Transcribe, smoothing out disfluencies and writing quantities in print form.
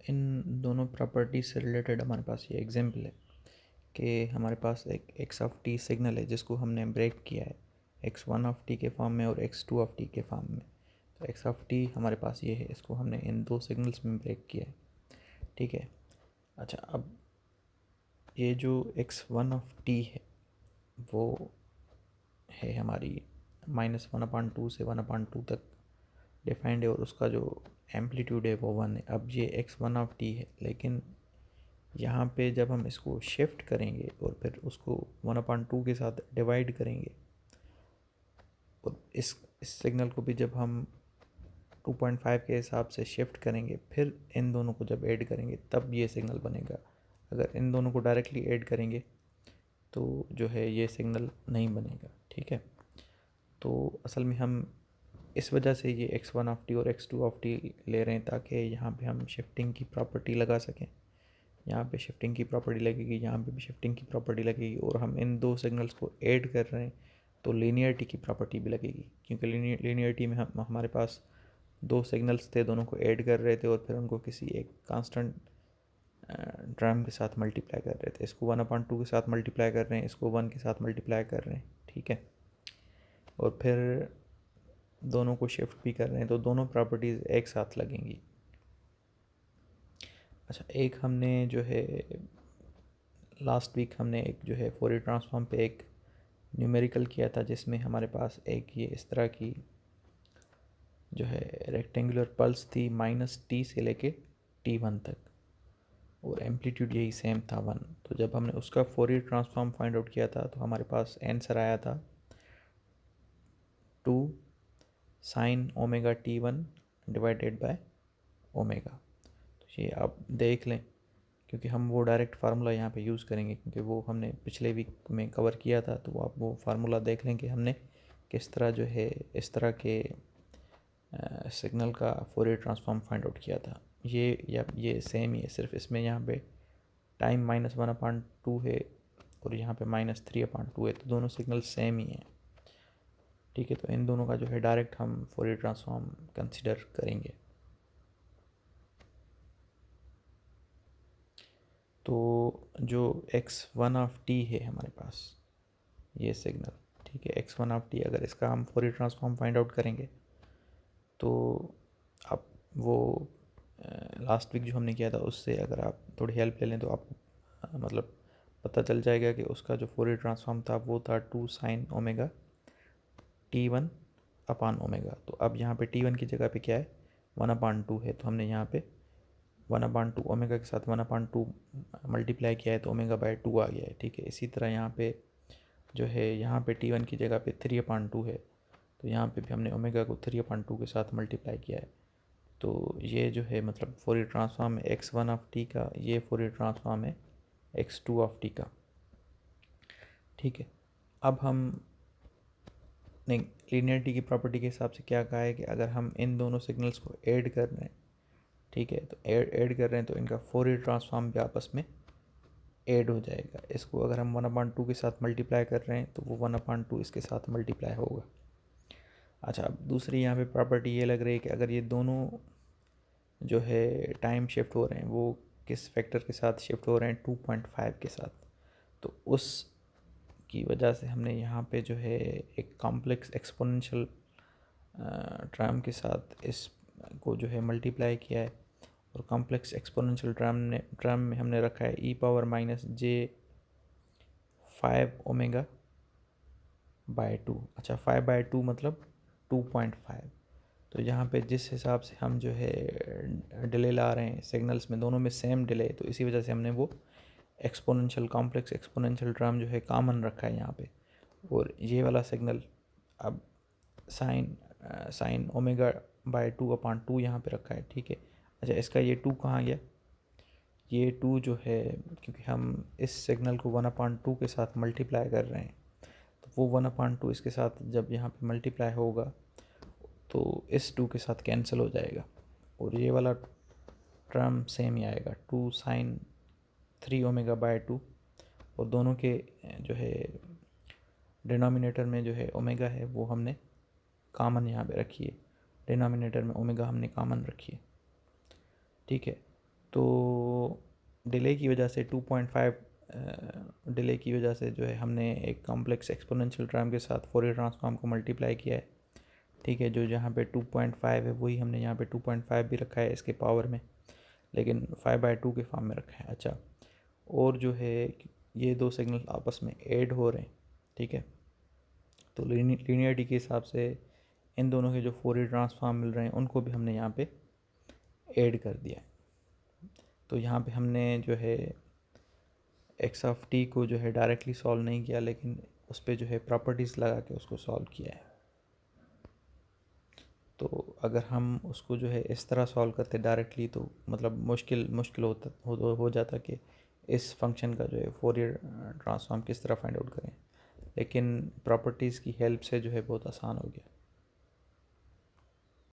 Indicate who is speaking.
Speaker 1: इन दोनों प्रॉपर्टी से रिलेटेड हमारे पास ये एग्जांपल है कि हमारे पास एक एक्स ऑफ टी सिग्नल है जिसको हमने ब्रेक किया है एक्स वन ऑफ टी के फॉर्म में और एक्स टू ऑफ टी के फॉर्म में। तो एक्स ऑफ टी हमारे पास ये है, इसको हमने इन दो सिग्नल्स में ब्रेक किया है। ठीक है। अच्छा, अब ये जो एक्स वन ऑफ टी है वो है हमारी -1/2 से 1/2 तक डिफाइंड है और उसका जो एम्पलीट्यूड है वो 1 है। अब ये एक्स वन ऑफ टी है, लेकिन यहाँ पे जब हम इसको शिफ्ट करेंगे और फिर उसको 1/2 के साथ डिवाइड करेंगे और इस सिग्नल को भी जब हम 2.5 के हिसाब से शिफ्ट करेंगे, फिर इन दोनों को जब ऐड करेंगे तब ये सिग्नल बनेगा। अगर इन दोनों को डायरेक्टली ऐड करेंगे तो जो है ये सिग्नल नहीं बनेगा। ठीक है। तो असल में हम इस वजह से ये एक्स वन ऑफ टी और एक्स टू ऑफ टी ले रहे हैं ताकि यहाँ पे हम शिफ्टिंग की प्रॉपर्टी लगा सकें। यहाँ पे शिफ्टिंग की प्रॉपर्टी लगेगी, यहाँ पे भी शिफ्टिंग की प्रॉपर्टी लगेगी, और हम इन दो सिग्नल्स को ऐड कर रहे हैं तो लीनियरिटी की प्रॉपर्टी भी लगेगी, क्योंकि लीनियरिटी में हम हमारे पास दो सिग्नल्स थे, दोनों को ऐड कर रहे थे और फिर उनको किसी एक कांस्टेंट टर्म के साथ मल्टीप्लाई कर रहे थे। इसको 1/2 के साथ मल्टीप्लाई कर रहे हैं, इसको 1 के साथ मल्टीप्लाई कर रहे हैं। ठीक है। और फिर दोनों को शिफ्ट भी कर रहे हैं तो दोनों प्रॉपर्टीज़ एक साथ लगेंगी। अच्छा, एक हमने जो है लास्ट वीक हमने एक जो है फोरियर ट्रांसफॉर्म पे एक न्यूमेरिकल किया था जिसमें हमारे पास एक ये इस तरह की जो है रेक्टेंगुलर पल्स थी -t से लेके t1 तक, और एम्पलीट्यूड यही सेम था 1। तो जब हमने उसका फोरियर ट्रांसफॉर्म फाइंड आउट किया था तो हमारे पास आंसर आया था 2 sin omega t1 divided by omega. तो ये आप देख लें, क्योंकि हम वो डायरेक्ट फार्मूला यहाँ पे यूज़ करेंगे क्योंकि वो हमने पिछले वीक में कवर किया था। तो आप वो फार्मूला देख लें कि हमने किस तरह जो है इस तरह के सिग्नल का फोरियर ट्रांसफॉर्म फाइंड आउट किया था। ये सेम ही है, सिर्फ इसमें यहाँ पे टाइम -1/2 है और यहाँ पे -3/2 है, तो दोनों सिग्नल सेम ही हैं। ठीक है। तो इन दोनों का जो है डायरेक्ट हम फोरियर ट्रांसफॉर्म कंसिडर करेंगे। तो जो x1 ऑफ t है हमारे पास ये सिग्नल, ठीक है, x1 ऑफ t, अगर इसका हम फोरियर ट्रांसफॉर्म फाइंड आउट करेंगे तो आप वो लास्ट वीक जो हमने किया था उससे अगर आप थोड़ी हेल्प ले लें तो आपको मतलब पता चल जाएगा कि उसका जो फोरियर ट्रांसफॉर्म था वो था 2 sin omega t1 upon omega. तो अब यहाँ पे t1 की जगह पे क्या है, 1/2 है, तो हमने यहाँ पे 1/2 ओमेगा के साथ 1/2 मल्टीप्लाई किया है तो ओमेगा/2 आ गया है। ठीक है। इसी तरह यहाँ पे जो है यहाँ पे t1 की जगह पे 3/2 है, तो यहाँ पे भी हमने ओमेगा को 3/2 के साथ मल्टीप्लाई किया है। तो ये जो है मतलब फोरियर ट्रांसफॉर्म है x1 ऑफ t का, ये फोरियर ट्रांसफॉर्म है x2 ऑफ t का। ठीक है। अब हम नहीं, लीनियरिटी की प्रॉपर्टी के हिसाब से क्या कहा है कि अगर हम इन दोनों सिग्नल्स को ऐड कर रहे हैं, ठीक है, तो ऐड कर रहे हैं तो इनका फोरियर ट्रांसफॉर्म भी आपस में ऐड हो जाएगा। इसको अगर हम 1/2 के साथ मल्टीप्लाई कर रहे हैं तो वो 1/2 इसके साथ मल्टीप्लाई होगा। अच्छा, अब दूसरी यहाँ पे प्रॉपर्टी ये लग रही है कि अगर ये दोनों जो है टाइम शिफ्ट हो रहे हैं वो किस फैक्टर के साथ शिफ्ट हो रहे हैं, 2.5 के साथ, तो उस की वजह से हमने यहाँ पे जो है एक कॉम्प्लेक्स एक्सपोनेंशियल टर्म के साथ इस को जो है मल्टीप्लाई किया है, और कॉम्प्लेक्स एक्सपोनेंशियल टर्म में हमने रखा है e⁻j5 ओमेगा/2। अच्छा, 5/2 मतलब 2.5। तो यहाँ पे जिस हिसाब से हम जो है डिले ला रहे हैं सिग्नल्स में, दोनों में सेम डिले, तो इसी वजह से हमने वो एक्सपोनेंशियल कॉम्प्लेक्स एक्सपोनेंशियल टर्म जो है कॉमन रखा है यहाँ पे। और ये वाला सिग्नल अब साइन ओमेगा/2/2 यहाँ पे रखा है। ठीक है। अच्छा, इसका ये 2 कहाँ गया, ये 2 जो है क्योंकि हम इस सिग्नल को 1/2 के साथ मल्टीप्लाई कर रहे हैं, तो वो 1/2 इसके साथ जब यहाँ पे मल्टीप्लाई होगा तो इस 2 के साथ कैंसिल हो जाएगा और ये वाला टर्म सेम ही आएगा, 2 sin 3 ओमेगा/2, और दोनों के जो है डिनोमिनेटर में जो है ओमेगा है वो हमने कॉमन यहाँ पे रखी है, डिनोमिनेटर में ओमेगा हमने कॉमन रखी है। ठीक है। तो डिले की वजह से 2.5 डिले की वजह से जो है हमने एक कॉम्प्लेक्स एक्सपोनेंशियल टर्म के साथ फोरियर ट्रांसफॉर्म को मल्टीप्लाई किया है, ठीक है। जो जहाँ पे 2.5 है वही हमने यहाँ पे 2.5 भी रखा है इसके पावर में, लेकिन 5/2 के फॉर्म में रखा है। अच्छा, और जो है ये दो सिग्नल आपस में ऐड हो रहे हैं, ठीक है। तो लीनियरिटी के हिसाब से इन दोनों के जो फोरियर ट्रांसफॉर्म मिल रहे हैं उनको भी हमने यहाँ पे ऐड कर दिया है। तो यहाँ पे हमने जो है एक्स ऑफ टी को जो है डायरेक्टली सॉल्व नहीं किया, लेकिन उस पर जो है प्रॉपर्टीज़ लगा के उसको सॉल्व किया है। तो अगर हम उसको जो है इस तरह सॉल्व करते डायरेक्टली तो मतलब मुश्किल हो जाता कि इस फंक्शन का जो है फोरियर ट्रांसफॉर्म किस तरह फाइंड आउट करें, लेकिन प्रॉपर्टीज़ की हेल्प से जो है बहुत आसान हो गया।